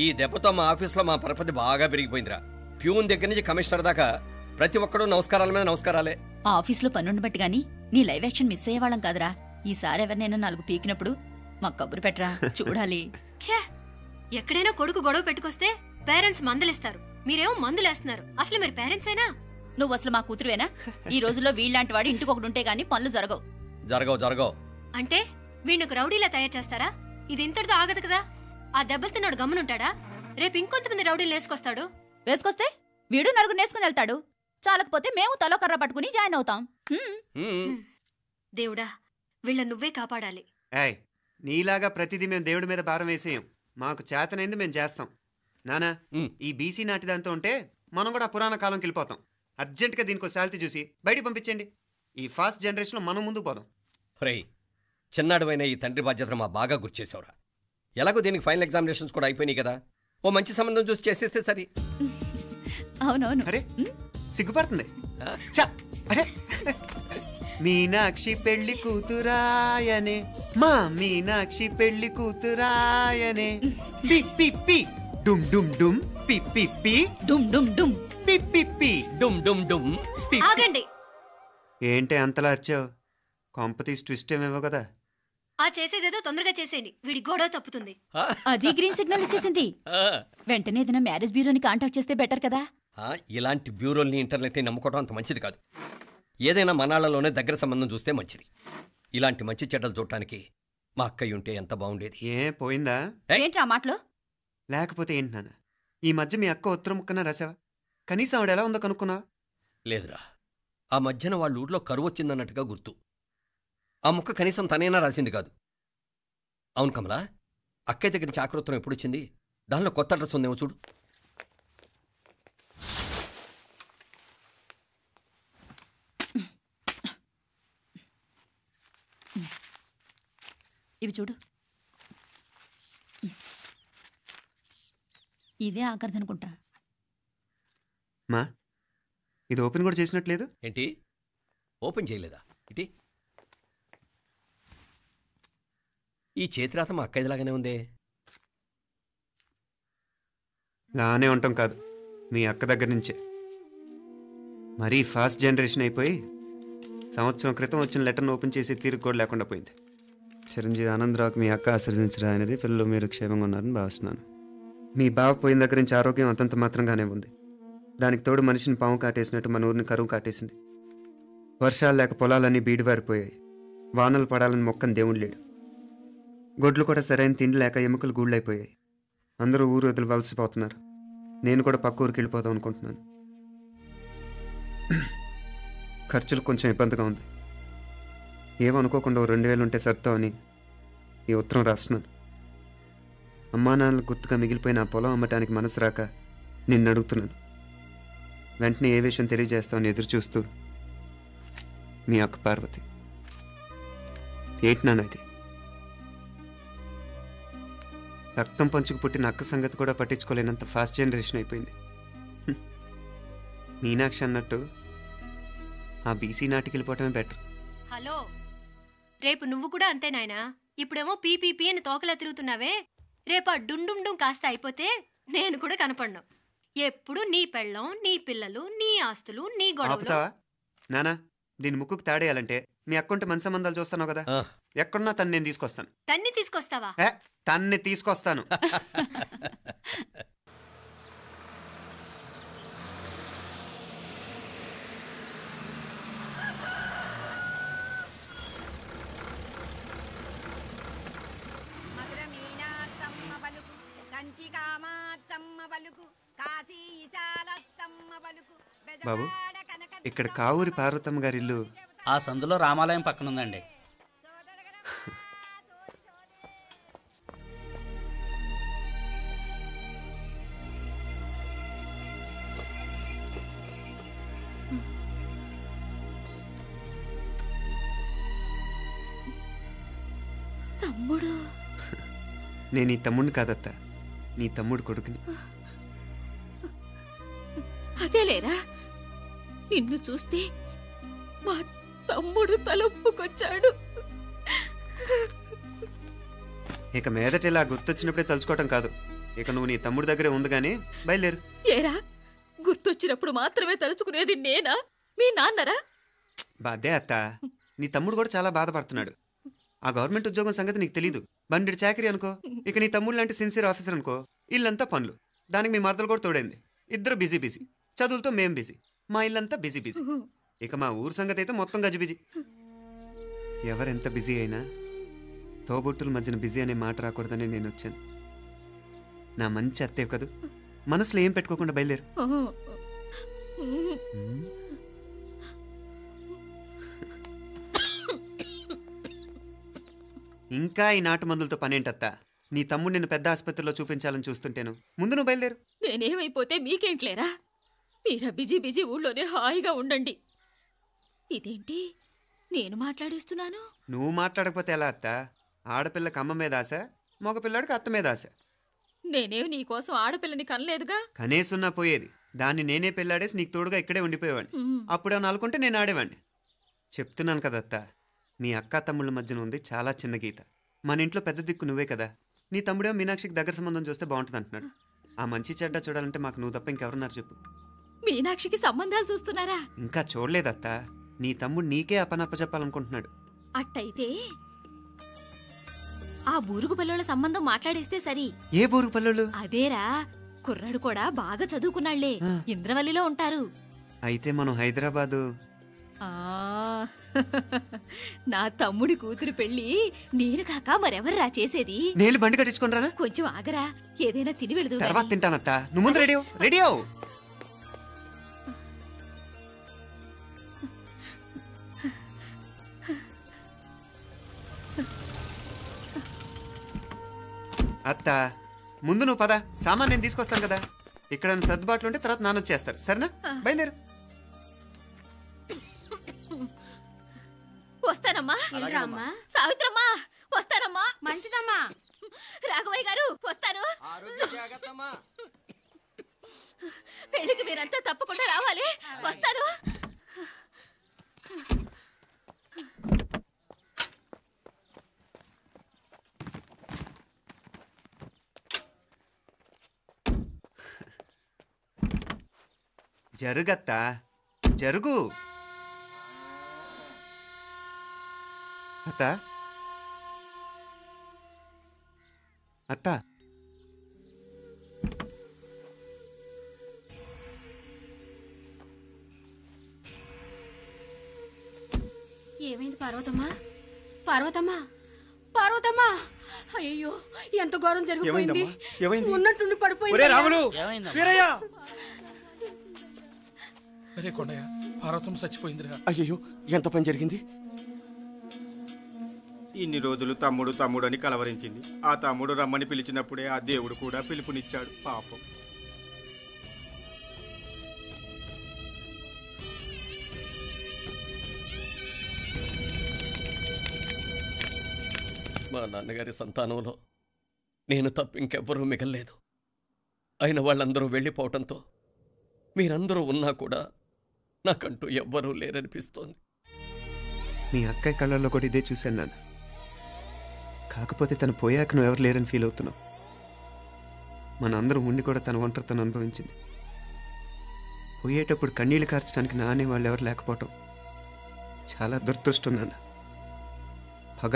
ఈ దెబ్బతో మా ఆఫీస్లో మా పరపతి బాగా పెరిగిపోయిందిరా. ప్యూన్ దగ్గర నుంచి కమిషనర్ దాకా ప్రతి ఒక్కడు నమస్కారాల మీద నమస్కారాలే. ఆ ఆఫీస్లో పనుండి బట్టి గాని నీ లైవ్ యాక్షన్ మిస్ అయ్యేవాళ్ళం కాదురా. ఈసారి ఎవరినైనా 4 పీకినప్పుడు మాకు కబురు పెట్టరా, చూడాలి. ఎక్కడైనా కొడుకు గొడవ పెట్టుకొస్తే పేరెంట్స్ మందులేస్తారు, మీరేమో మందులేస్తున్నారు. అసలు మీరు పేరెంట్స్ అయినా? నువ్వు అసలు మా కూతురువేనా? ఈ రోజుల్లో వీళ్ళలాంటి వాడు ఇంటికి ఒకటి ఉంటే గానీ పనులు జరగవు. అంటే వీణ్ణకు రౌడీలా తయారు చేస్తారా? ఇది ఇంతటితో ఆగదు కదా. ఆ దెబ్బలు తిన్నాడు గమ్మునుంటాడా? రేపు ఇంకొంతమంది రౌడీలు వేసుకొస్తే వీడు 4 నేసుకుని వెళ్తాడు. చాలకపోతే మేము తలో కర్ర పట్టుకుని జాయిన్ అవుతాం. దేవుడా, వీళ్ళ నువ్వే కాపాడాలి. నీలాగా ప్రతిదీ మేము దేవుడి మీద భారం వేసేయం. మాకు చేతనైంది మేము చేస్తాం. నానా, ఈ బీసీ నాటిదంతా ఉంటే మనం కూడా పురాణ కాలంకి వెళ్ళిపోతాం. అర్జెంటుగా దీనికి శాలిటీ చూసి బయటికి పంపించండి. ఈ ఫాస్ట్ జనరేషన్లో మనం ముందుకు పోదాం. చిన్నాడువైన ఈ తండ్రి బాధ్యతను మా బాగా గుర్చేసావురా. ఎలాగో దీనికి ఫైనల్ ఎగ్జామినేషన్స్ కూడా అయిపోయినాయి కదా, ఓ మంచి సంబంధం చూసి చేసేస్తే సరి. అవునవును. అరే సిగ్గుపడుతుంది. అరే మీనాక్షి పెళ్లి కూతురాయనే, మా మీనాక్షి పెళ్లి కూతురాయనే. పి పి పి డుమ్ డుమ్ డుమ్ పి పి పి డుమ్ డుమ్ డుమ్ పి పి పి డుమ్ డుమ్ డుమ్. ఆగండి. ఏంటి అంతలా వచ్చావు? కాంపతీస్ ట్విస్ట్ ఏమేవో కదా. ఆ చేసేదేదో తొందరగా చేసేయండి, వీడి గొడవ తప్పుతుంది. అది గ్రీన్ సిగ్నల్ ఇచ్చేసింది. వెంటనే ఏదైనా మ్యారేజ్ బ్యూరోని కాంటాక్ట్ చేస్తే బెటర్ కదా. ఇలాంటి బ్యూరోల్ని ఇంటర్నెట్ని నమ్ముకోవడం అంత మంచిది కాదు. ఏదైనా మనాళ్ళలోనే దగ్గర సంబంధం చూస్తే మంచిది. ఇలాంటి మంచి చెడ్డలు చూడటానికి మా అక్కయ్య ఉంటే ఎంత బాగుండేది. పోయిందా ఏంట్రా మాటలు? లేకపోతే ఏంటి నాన్న, ఈ మధ్య మీ అక్క ఉత్తరం ముక్కన రాసావా? కనీసం ఆవిడ ఎలా ఉందో కనుక్కున్నావా? లేదురా, ఆ మధ్యన వాళ్ళ ఊర్లో కరువు వచ్చిందన్నట్టుగా గుర్తు. ఆ ముక్క కనీసం తనైనా రాసింది కాదు. అవును కమలా, అక్కయ్య దగ్గర నుంచి ఆకృతం ఎప్పుడొచ్చింది? దానిలో కొత్త అడ్రస్ ఉందేమో చూడు. ఇవి చూడు. ఇదే ఆఖరిదనుకుంటా. మా ఇది ఓపెన్ కూడా చేసినట్లేదు. ఏంటి ఓపెన్ చేయలేదా? ఇటీ ఈ చేతిరాత మా అక్కయ్యలాగానే ఉందే. లానే ఉంటాం కాదు, మీ అక్క దగ్గర నుంచే. మరీ ఫాస్ట్ జనరేషన్ అయిపోయి సంవత్సరం క్రితం వచ్చిన లెటర్ను ఓపెన్ చేసి తీరు కూడా లేకుండా పోయింది. చిరంజీవి ఆనందరావుకి మీ అక్క ఆశీర్వదించరా అనేది, పిల్లలు మీరు క్షేమంగా ఉన్నారని భావిస్తున్నాను. మీ బావ పోయిన దగ్గర నుంచి ఆరోగ్యం అంతంత మాత్రంగానే ఉంది. దానికి తోడు మనిషిని పాము కాటేసినట్టు మన ఊరిని కరువు కాటేసింది. వర్షాలు లేక పొలాలన్నీ బీడివారిపోయాయి. వానలు పడాలని మొక్కని దేవుడు లేడు. గొడ్లు కూడా సరైన తిండి లేక ఎముకలు గూళ్ళైపోయాయి. అందరూ ఊరు వదిలి వలసిపోతున్నారు. నేను కూడా పక్క ఊరికి వెళ్ళిపోదాం అనుకుంటున్నాను. ఖర్చులు కొంచెం ఇబ్బందిగా ఉంది. ఏమనుకోకుండా 2000 ఉంటే సర్దామని ఈ ఉత్తరం రాస్తున్నాను. అమ్మా నాన్నలు గుర్తుగా మిగిలిపోయిన ఆ పొలం అమ్మటానికి మనసు రాక నిన్ను అడుగుతున్నాను. వెంటనే ఏ విషయం తెలియజేస్తామని ఎదురు చూస్తూ మీ అక్క పార్వతి. ఏంటి నాన్న ఇది? రక్తం పంచుకు పుట్టిన అక్క సంగతి కూడా పట్టించుకోలేనంత ఫాస్ట్ జనరేషన్ అయిపోయింది. మీనాక్షి అన్నట్టు ఆ బీసీ నాటికి వెళ్ళిపోవటమే బెటర్. హలో, రేపు నువ్వు కూడా అంతే నాయనా. ఇప్పుడేమో పీపీపీ అని తోకలా తిరుగుతున్నావే, రేపు ఆ డుండుండుం కాస్త అయిపోతే నేను కూడా కనపడ్ను. ఎప్పుడు నీ పెళ్ళం, నీ పిల్లలు, నీ ఆస్తులు, నీ గొడవలు. నానా, దీని ముక్కుకు తాడేయాలంటే మీ అక్కంటే మంచి సంబంధాలు చూస్తాను కదా. ఎక్కడున్నా తన్ని నేను తీసుకొస్తాను. తన్ని తీసుకొస్తావా? తన్ని తీసుకొస్తాను. బాబు, ఇక్కడ కావూరి పార్వతమ్మ గారి ఇల్లు ఆ సందులో రామాలయం పక్కన ఉందండి. తమ్ముడు? నేను ఈ తమ్ముడిని కాదత్తా, నీ తమ్ముడు కొడుకుని. అదేలేరా, నిన్ను చూస్తే మా తమ్ముడు తలొప్పుకొచ్చాడు. ఇక మీదట ఇలా గుర్తొచ్చినప్పుడే తలుచుకోవటం కాదు. ఇక నువ్వు నీ తమ్ముడి దగ్గరే ఉంది కానీ బయలుదేరు. ఏరా గుర్తొచ్చినప్పుడు మాత్రమే తలుచుకునేది నేనా మీ నాన్నరా? బాధే అత్త, నీ తమ్ముడు కూడా చాలా బాధపడుతున్నాడు. ఆ గవర్నమెంట్ ఉద్యోగం సంగతి నీకు తెలీదు. బండి చాకరీ అనుకో. ఇక నీ తమ్ముడు లాంటి సిన్సియర్ ఆఫీసర్ అనుకో. ఇల్లంతా పనులు, దానికి మీ మరదలు కూడా తోడైంది. ఇద్దరు బిజీ బిజీ. చదువులతో మేం బిజీ. మా ఇల్లంతా బిజీ బిజీ. ఇక మా ఊరు సంగతి అయితే మొత్తం గజిబిజీ. ఎవరెంత బిజీ అయినా తోబుట్టుల మధ్యన బిజీ అనే మాట రాకూడదని నేను వచ్చాను. నా మంచి అత్తేవి కదూ, మనసులో ఏం పెట్టుకోకుండా బయలుదేరు. ఇంకా ఈ నాటు మందులతో పనేంటత్తా? నీ తమ్ముడు నిన్ను పెద్ద ఆసుపత్రిలో చూపించాలని చూస్తుంటేను. ముందు నువ్వు బయలుదేరు. నేనేమైపోతే మీకేంట్లేరా? మీరా బిజీ బిజీ ఊళ్ళోనే హాయిగా ఉండండి. ఇదేంటి నేను మాట్లాడేస్తున్నాను? నువ్వు మాట్లాడకపోతే ఎలా అత్తా? ఆడపిల్లకి అమ్మ మీద ఆశ, మగపిల్లాడికి అత్త మీద ఆశ. నేనేం నీకోసం ఆడపిల్లని కనలేదుగా. కనేసున్నా పోయేది. దాన్ని నేనే పెళ్ళాడేసి నీకు తోడుగా ఇక్కడే ఉండిపోయేవాడిని. అప్పుడేమన్నా అనుకుంటే నేను ఆడేవాడిని. చెప్తున్నాను కదత్తా, మీ అక్క తమ్ముళ్ళ మధ్యన ఉంది చాలా చిన్న గీత. మన ఇంట్లో పెద్ద దిక్కు నువ్వే కదా. నీ తమ్ముడే మీనాక్షికి దగ్గర సంబంధం చూస్తే బాగుంటుంది అంటున్నాడు. ఆ మంచి చెడ్డ చూడాలంటే మాకు నువ్వు తప్ప ఇంకెవరున్నారు చెప్పు? మీనాక్షికి సంబంధాలు చూస్తున్నారా? ఇంకా చూడలేదత్తా. నీ తమ్ముడు నీకే అపనప్ప చెప్పాలనుకుంటున్నాడు. అట్టయితే ఆ బూరుగు పిల్లల సంబంధం మాట్లాడేస్తే సరి. ఏ బూరుగు పల్లెలు? అదేరా, కుర్రాడు కూడా బాగా చదువుకున్నాళ్లే, ఇంద్రవల్లిలో ఉంటారు. అయితే మనం హైదరాబాదు. ఆ నా తమ్ముడి కూతురు పెళ్లి నేను కాక మరెవర్రా చేసేది? నేను బండి కట్టించుకుంటారా? కొంచెం ఆగరా, ఏదైనా తిని వెళదు. తర్వాత తింటానత్తా. నువ్వు ముందు రెడీ రెడీ అవు. అత్త ముందు నువ్వు పద. సామాన్ నేను తీసుకొస్తాను కదా. ఇక్కడ సర్దుబాట్లు ఉంటే తర్వాత నాన్న వచ్చేస్తారు. సరేనా? బయలుదేరు. వస్తానమ్మా. అమ్మా సావిత్రమ్మా వస్తానమ్మా. మంచిదమ్మా. రాఘవయ్య గారు వస్తాను. పెళ్లికి మీరంతా తప్పకుండా రావాలి. వస్తాను. జరుగత్తా, జరుగు. అత్త అత్త ఏమైంది పార్వతమ్మా? పార్వతమ్మా, పార్వతమ్మా! అయ్యో, ఎంత ఘోరం జరిగిపోయింది. ఉన్నట్టుండి పడిపోయింది. రాములు, ఏమైందమ్మా? వీరయ్య! అరే కొండయ్య, పార్వతమ్మ చచ్చిపోయిందిరా. అయ్యో, ఎంత పని జరిగింది? ఇన్ని రోజులు తమ్ముడు తమ్ముడు అని కలవరించింది. ఆ తమ్ముడు రమ్మని పిలిచినప్పుడే ఆ దేవుడు కూడా పిలుపునిచ్చాడు. పాపం. మా నాన్నగారి సంతానంలో నేను తప్ప ఇంకెవ్వరూ మిగల్లేదు. అయిన వాళ్ళందరూ వెళ్ళిపోవటంతో మీరందరూ ఉన్నా కూడా నాకంటూ ఎవ్వరూ లేరనిపిస్తోంది. మీ అక్కయ్య కళ్ళల్లో కూడా ఇదే చూశాను నాన్న. కాకపోతే తను పోయాక నువ్వు ఎవరు లేరని ఫీల్ అవుతున్నావు. మన అందరం ఉండి కూడా తన ఒంటరితను అనుభవించింది. పోయేటప్పుడు కన్నీళ్లు కార్చడానికి నానే వాళ్ళు ఎవరు లేకపోవటం చాలా దురదృష్టం నాన్న. పగ